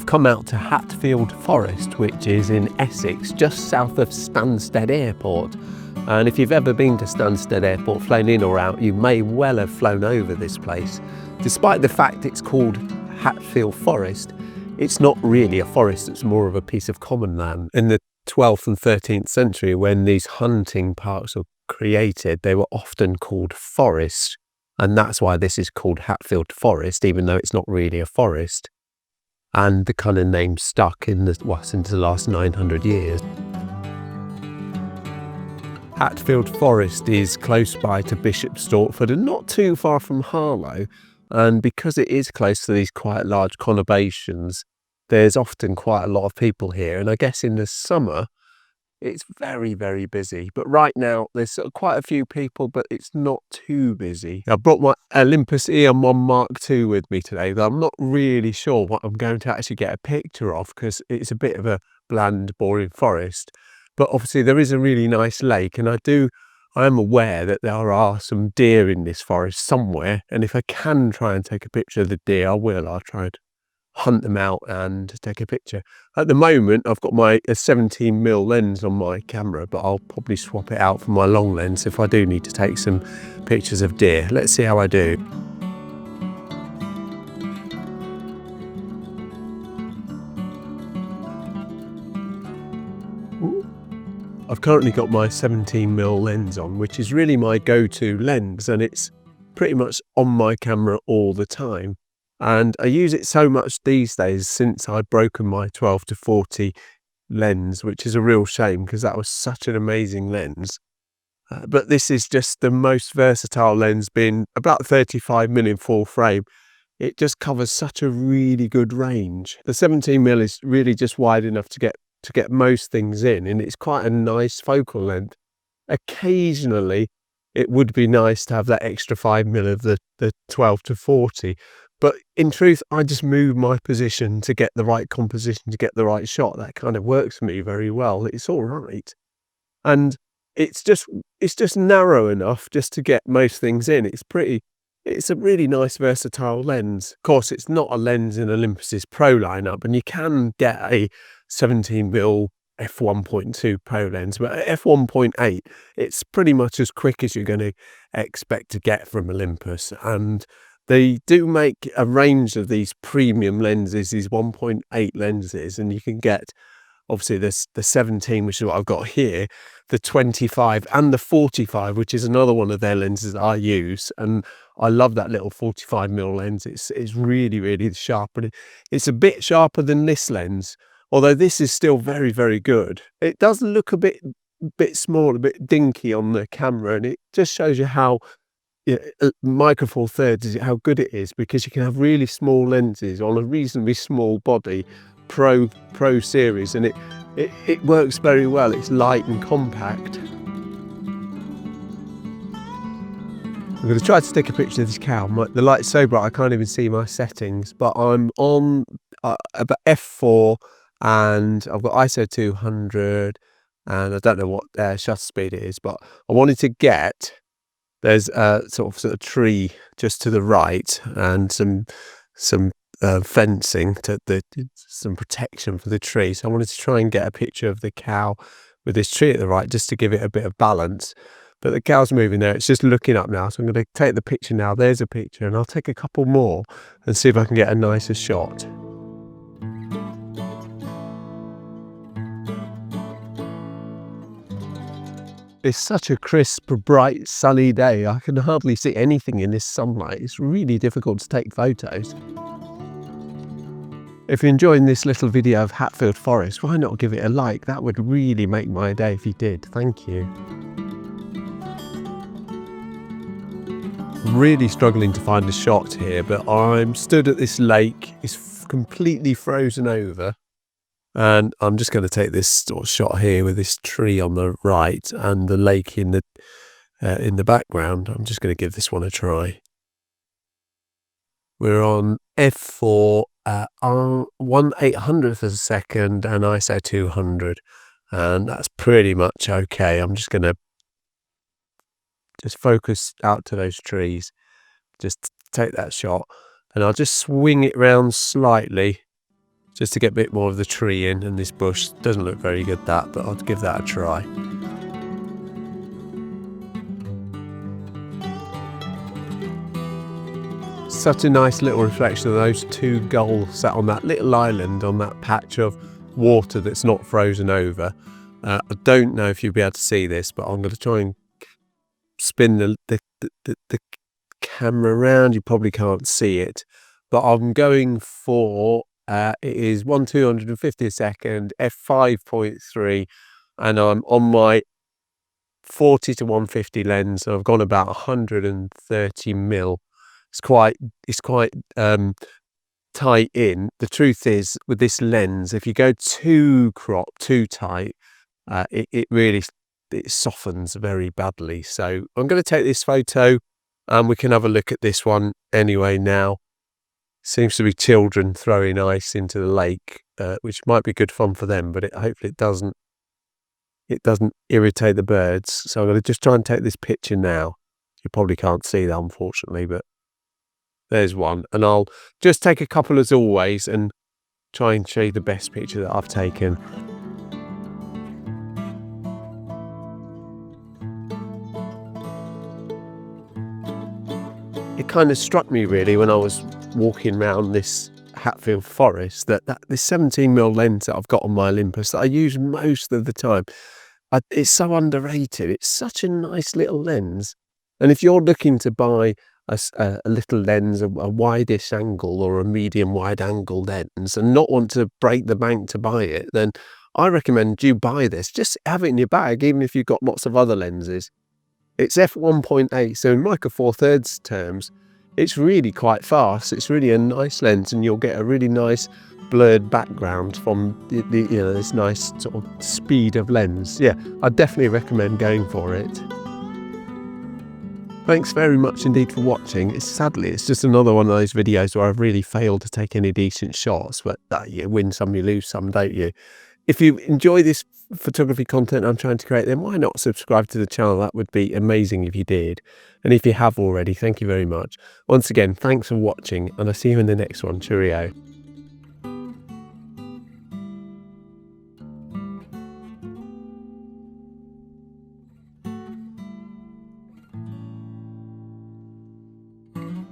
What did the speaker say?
I've come out to Hatfield Forest, which is in Essex, just south of Stansted Airport. And if you've ever been to Stansted Airport, flown in or out, you may well have flown over this place. Despite the fact it's called Hatfield Forest, it's not really a forest, it's more of a piece of common land. In the 12th and 13th century, when these hunting parks were created, they were often called forests. And that's why this is called Hatfield Forest, even though it's not really a forest. And the kind of name stuck in into the last 900 years. Hatfield Forest is close by to Bishop Stortford and not too far from Harlow. And because it is close to these quite large conurbations, there's often quite a lot of people here. And I guess in the summer, it's very, very busy. But right now, there's quite a few people, but it's not too busy. I brought my Olympus EM1 Mark II with me today, but I'm not really sure what I'm going to actually get a picture of because it's a bit of a bland, boring forest. But obviously, there is a really nice lake, and I am aware that there are some deer in this forest somewhere. And if I can try and take a picture of the deer, I will. I'll try and hunt them out and take a picture. At the moment, I've got my 17mm lens on my camera, but I'll probably swap it out for my long lens if I do need to take some pictures of deer. Let's see how I do. I've currently got my 17mm lens on, which is really my go-to lens, and it's pretty much on my camera all the time. And I use it so much these days since I'd broken my 12-40 lens, which is a real shame because that was such an amazing lens. But this is just the most versatile lens, being about 35mm in full frame. It just covers such a really good range. The 17mm is really just wide enough to get most things in, and it's quite a nice focal length. Occasionally, it would be nice to have that extra 5mm of the 12-40. But in truth, I just move my position to get the right composition, to get the right shot. That kind of works for me very well. It's all right. And it's just narrow enough just to get most things in. It's a really nice, versatile lens. Of course, it's not a lens in Olympus's Pro lineup, and you can get a 17mm f1.2 Pro lens, but at f1.8, it's pretty much as quick as you're going to expect to get from Olympus. And they do make a range of these premium lenses, these 1.8 lenses, and you can get obviously the 17, which is what I've got here, the 25 and the 45, which is another one of their lenses that I use. And I love that little 45mm lens. It's really, really sharp, and it's a bit sharper than this lens, although this is still very, very good. It does look a bit small, a bit dinky on the camera, and it just shows you how Micro Four Thirds is how good it is, because you can have really small lenses on a reasonably small body, Pro series, and it works very well. It's light and compact. I'm going to try to take a picture of this cow. The light's so bright I can't even see my settings, but I'm on about f4 and I've got ISO 200 and I don't know what shutter speed it is, but I wanted to get, there's a sort of tree just to the right and some fencing some protection for the tree. So I wanted to try and get a picture of the cow with this tree at the right, just to give it a bit of balance. But the cow's moving there. It's just looking up now. So I'm going to take the picture now. There's a picture, and I'll take a couple more and see if I can get a nicer shot. It's such a crisp, bright, sunny day. I can hardly see anything in this sunlight. It's really difficult to take photos. If you're enjoying this little video of Hatfield Forest, why not give it a like? That would really make my day if you did. Thank you. I'm really struggling to find a shot here, but I'm stood at this lake. It's completely frozen over. And I'm just going to take this sort of shot here with this tree on the right and the lake in the background. I'm just going to give this one a try. We're on f4, 1/800th of a second and ISO 200, and that's pretty much okay. I'm just going to focus out to those trees, just take that shot, and I'll just swing it round slightly just to get a bit more of the tree in, and this bush doesn't look very good, that, but I'll give that a try. Such a nice little reflection of those two gulls sat on that little island on that patch of water that's not frozen over. I don't know if you'll be able to see this, but I'm going to try and spin the camera around. You probably can't see it, but I'm going for it is 1/250 a second, f5.3, and I'm on my 40 to 150 lens, so I've gone about 130 mil. It's quite tight in. The truth is, with this lens, if you go too tight, it really softens very badly. So I'm going to take this photo, and we can have a look at this one anyway now. Seems to be children throwing ice into the lake, which might be good fun for them, but hopefully it doesn't irritate the birds. So I'm going to just try and take this picture now. You probably can't see that, unfortunately, but there's one. And I'll just take a couple as always and try and show you the best picture that I've taken. It kind of struck me really when I was walking around this Hatfield Forest that this 17mm lens that I've got on my Olympus that I use most of the time, it's so underrated. It's such a nice little lens. And if you're looking to buy a little lens, a wide-ish angle or a medium wide angle lens, and not want to break the bank to buy it, then I recommend you buy this. Just have it in your bag, even if you've got lots of other lenses. It's f1.8, so in Micro Four Thirds terms, it's really quite fast. It's really a nice lens, and you'll get a really nice blurred background from this nice sort of speed of lens. Yeah, I'd definitely recommend going for it. Thanks very much indeed for watching. Sadly, it's just another one of those videos where I've really failed to take any decent shots, but you win some, you lose some, don't you? If you enjoy this photography content I'm trying to create, then why not subscribe to the channel? That would be amazing if you did. And if you have already, thank you very much. Once again, thanks for watching, and I'll see you in the next one. Cheerio.